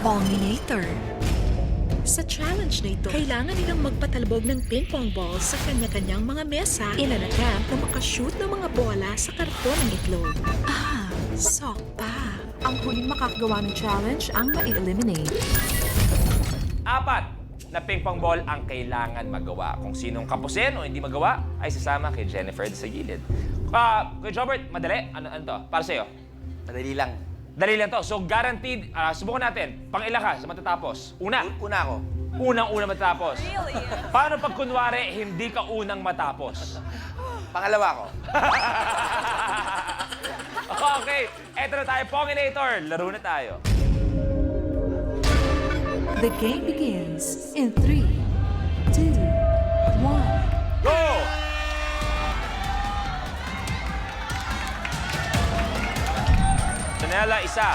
Ponginator. Sa challenge na ito, kailangan nilang magpatalbog ng ping-pong balls sa kanya-kanyang mga mesa in an attempt na makashoot ng mga bola sa karton ng itlog. Sokpa. Ang huling makakagawa ng challenge ang mai-eliminate. 4 na ping-pong ball ang kailangan magawa. Kung sinong kapusin o hindi magawa, ay sasama kay Jennifer sa gilid. Kuya Jobert, madali? Ano to? Para sa'yo? Madali lang. Dali lang to. So, guaranteed, subukan natin. Pang-ila ka sa matatapos. Una. Una ako. Unang-una matatapos. Really? Paano pag kunwari, hindi ka unang matapos? Pangalawa ko. Okay, eto na tayo, Ponginator. Laro na tayo. The game begins in 3, 2, 1. Go! Janela, isa.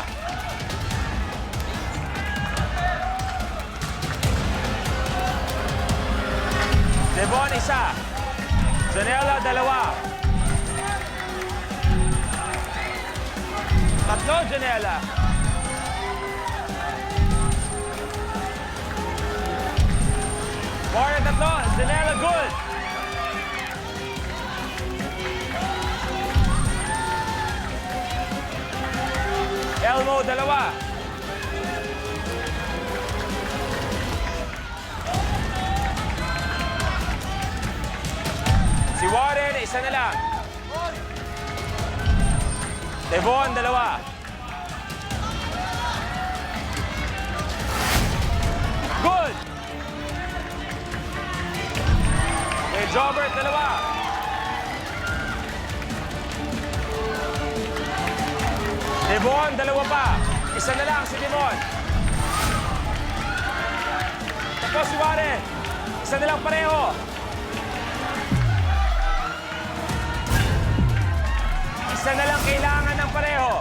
Devon, isa. Janela, dalawa. Tatlo, Janela. Warren, tatlo. Janela, good. Elmo, dalawa. Si Warren, isa na lang. Devon, dalawa. Good! Okay, Jobert, dalawa. Devon, dalawa pa. Isa na lang si Devon. Tapos si Warren. Isa na lang pareho. Isa na lang kailangan ng pareho.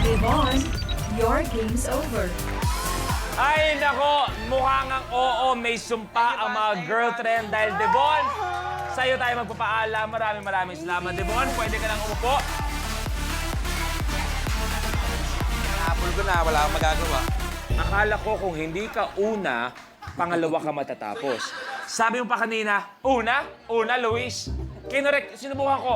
Devon, your game's over. Ay, nako, mukhang ang oo, may sumpa ang mga girlfriend dahil Devon, sa'yo tayo magpapaalam. Maraming salamat, Devon. Pwede ka nang umupo. Apple ko na, wala akong magagawa. Akala ko kung hindi ka una, pangalawa ka matatapos. Sabi mo pa kanina, una, Luis. Kinorek, sinubukan ko.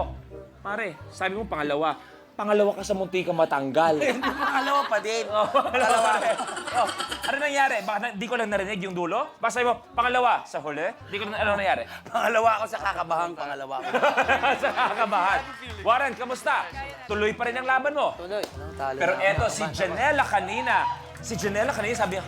Pare, sabi mo pangalawa. Pangalawa ka sa munti ka matanggal. Pangalawa pa din. Pangalawa. Ano nangyari? Bakit di ko lang narinig yung dulo? Basta sabi mo, pangalawa sa huli? Di ko lang ano nangyari. Pangalawa ako sa kakabahang pangalawa ko. Sa kakabahan. Warren, kamusta? Tuloy pa rin ang laban mo. Tuloy. Talo Pero na. eto, si Janela kanina. Si Janela kanina sabi niya,